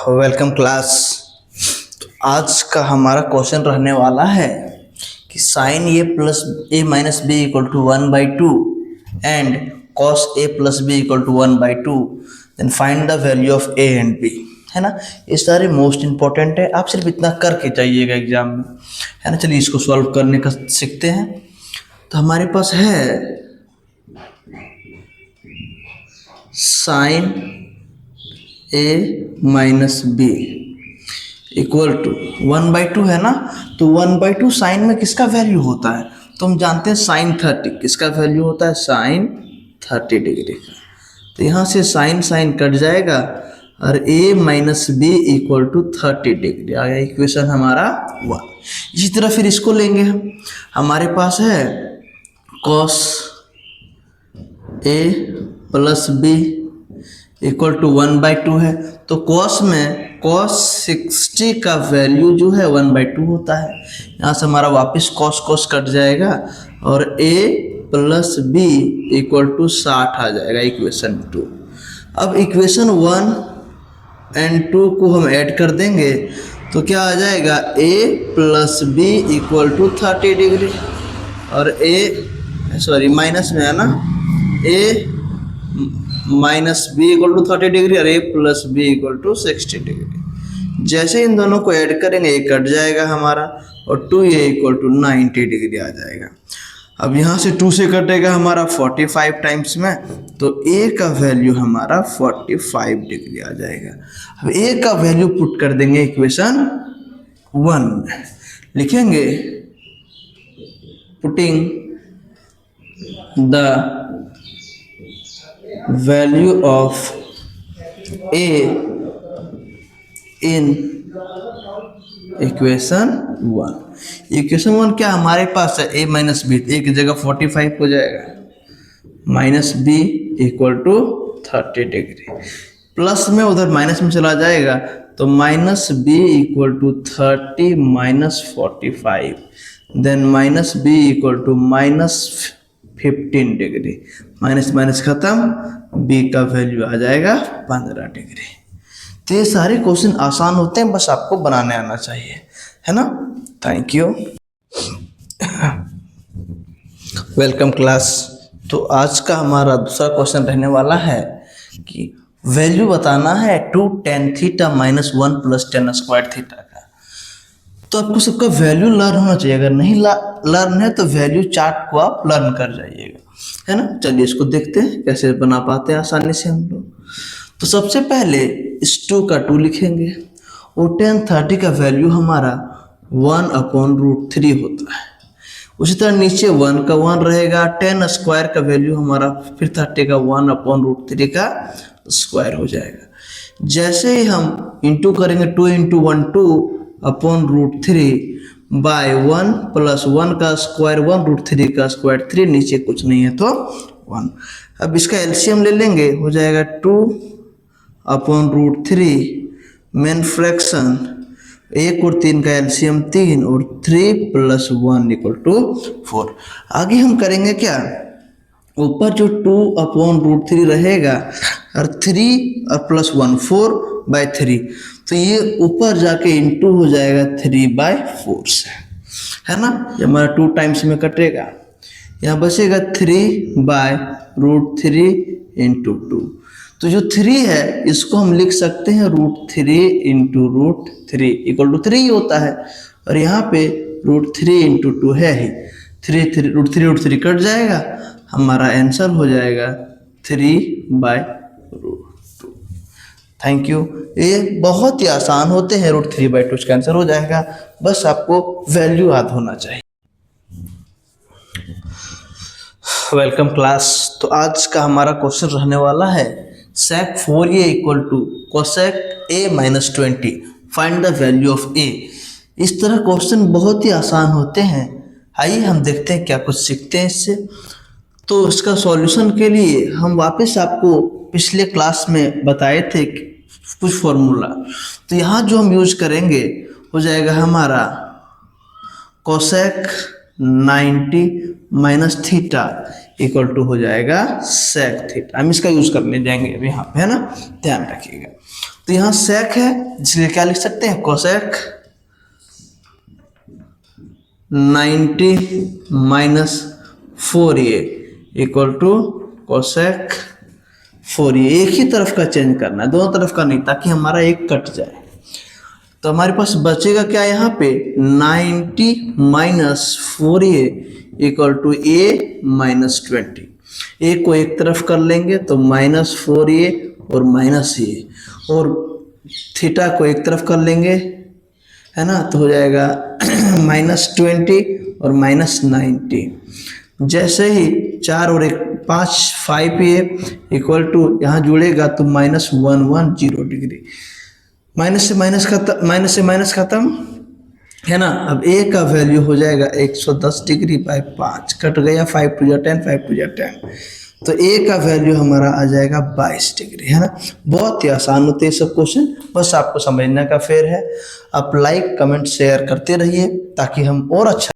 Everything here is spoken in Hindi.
Welcome class. तो आज का हमारा क्वेश्चन रहने वाला है कि sine A plus A minus B equal to 1/2 and cos A plus B equal to 1/2, then find the value of A and B. है ना, ये सारे मोस्ट इंपॉर्टेंट है, आप सिर्फ इतना करके जाइएगा एग्जाम में। है ना, चलिए इसको सॉल्व करने का सीखते हैं। तो हमारे पास है sine A minus B equal to 1/2 है ना। तो 1/2 साइन में किसका वैल्यू होता है? तो हम जानते हैं साइन 30 किसका वैल्यू होता है? साइन 30 डिग्री का। तो यहाँ से साइन साइन कट जाएगा और a minus B equal to 30 degree आ गया। इक्वेशन हमारा 1। इसी तरह फिर इसको लेंगे हम। हमारे पास है cos A plus B equal to 1/2 है। तो कॉस में कॉस 60 का वैल्यू जो है 1/2 होता है। यहाँ से हमारा वापस कॉस कॉस कट जाएगा और a plus B equal to 60 आ जाएगा, इक्वेशन 2। अब इक्वेशन 1 एंड 2 को हम ऐड कर देंगे तो क्या आ जाएगा? a plus B equal to 30 degree और माइनस में है ना, a minus B equal to 30 degree और a plus B equal to 60 degree. जैसे इन दोनों को ऐड करेंगे ये कट जाएगा हमारा और 2a इक्वल टू 90 डिग्री आ जाएगा। अब यहाँ से 2 से कटेगा हमारा 45 टाइम्स में, तो a का वैल्यू हमारा 45 डिग्री आ जाएगा। अब a का वैल्यू पुट कर देंगे इक्वेशन 1 में, लिखेंगे putting the value of a in equation 1। Equation 1 क्या हमारे पास है? a माइनस बी, a की जगह 45 हो जाएगा, minus B equal to 30 degree. Plus में उधर माइनस में चला जाएगा तो minus B equal to 30 minus 45, then minus B equal to minus 15 degree. Minus minus खत्म, b का वैल्यू आ जाएगा 15 डिग्री। तो ये सारे क्वेश्चन आसान होते हैं, बस आपको बनाने आना चाहिए, है ना। Thank you. Welcome class. तो आज का हमारा दूसरा क्वेश्चन रहने वाला है कि वैल्यू बताना है 2 tan theta minus 1 plus tan square theta का। तो आपको सबका वैल्यू लर्न होना चाहिए। अगर नहीं लर्न है तो वैल्यू चार्ट को आप लर्न कर जाइएगा, है ना। चलिए इसको देखते हैं कैसे बना पाते हैं आसानी से हम लोग। तो सबसे पहले इस 2 का 2 लिखेंगे और tan 30 का वैल्यू हमारा 1/√3 होता है। उसी तरह नीचे 1 का 1 रहेगा, tan स्क्वायर का वैल्यू हमारा फिर 30 का 1/√3 का स्क्वायर हो जाएगा। जैसे ही हम इंटू करेंगे 2 × 1 2/√3 बाय 1 प्लस 1 का स्क्वायर 1√3 का स्क्वायर 3, नीचे कुछ नहीं है तो 1। अब इसका एलसीएम ले लेंगे, हो जाएगा 2/√3 मेन फ्रैक्शन 1 और 3 का एलसीएम 3 और 3 + 1 = 4। आगे हम करेंगे क्या, ऊपर जो 2/√3 रहेगा और 3 और प्लस 1 4/3, तो ये ऊपर जाके इंटू हो जाएगा 3/4 से, है ना। ये हमारा 2 टाइम्स में कटेगा, यहाँ बचेगा 3/√3 × 2। तो जो 3 है इसको हम लिख सकते हैं √3 × √3 = 3 ही होता है। और यहाँ पे √3 × 2 है ही, 3 कट जाएगा, हमारा आंसर हो जाएगा 3/2। Thank you. ये बहुत ही आसान होते हैं, √3/2 इसका आंसर हो जाएगा। बस आपको वैल्यू याद होना चाहिए। Welcome class. तो आज का हमारा क्वेश्चन रहने वाला है sec 4a = cosec a - 20, find the value of a। इस तरह क्वेश्चन बहुत ही आसान होते हैं। आइए हम देखते हैं क्या कुछ सीखते हैं इससे। तो इसका सॉल्यूशन के लिए हम वापस आपको पिछले क्लास में बताए थे कुछ फॉर्मूला, तो यहाँ जो हम यूज करेंगे हो जाएगा हमारा cosec 90 minus theta equal to हो जाएगा सेक थीटा। हम इसका यूज करने जाएंगे अभी यहाँ पे, है ना, ध्यान रखिएगा। तो यहाँ सेक है, इसलिए क्या लिख सकते हैं, cosec 90 minus 4a equal to cosec 4a। एक ही तरफ का चेंज करना है, दोनों तरफ का नहीं, ताकि हमारा एक कट जाए। तो हमारे पास बचेगा क्या यहाँ पे, 90 minus 4a equal to a minus 20। a को एक तरफ कर लेंगे तो माइनस 4a और माइनस a, और थीटा को एक तरफ कर लेंगे, है ना, तो हो जाएगा माइनस 20 और माइनस 90। जैसे ही 4 और 1 5 5a इक्वल टू यहाँ जुड़ेगा तो माइनस 110 डिग्री। माइनस से माइनस खत्म, है ना। अब a का वैल्यू हो जाएगा 110 डिग्री बाय 5, कट गया 5 टू जा 10, 5 टू जा 10, तो a का वैल्यू हमारा आ जाएगा 22 डिग्री, है ना। बहुत ही आसान होते हैं सब क्वेश्चन, बस आपको समझने का फेर है। आप लाइक कमेंट शेयर करते रहिए ताकि हम और अच्छा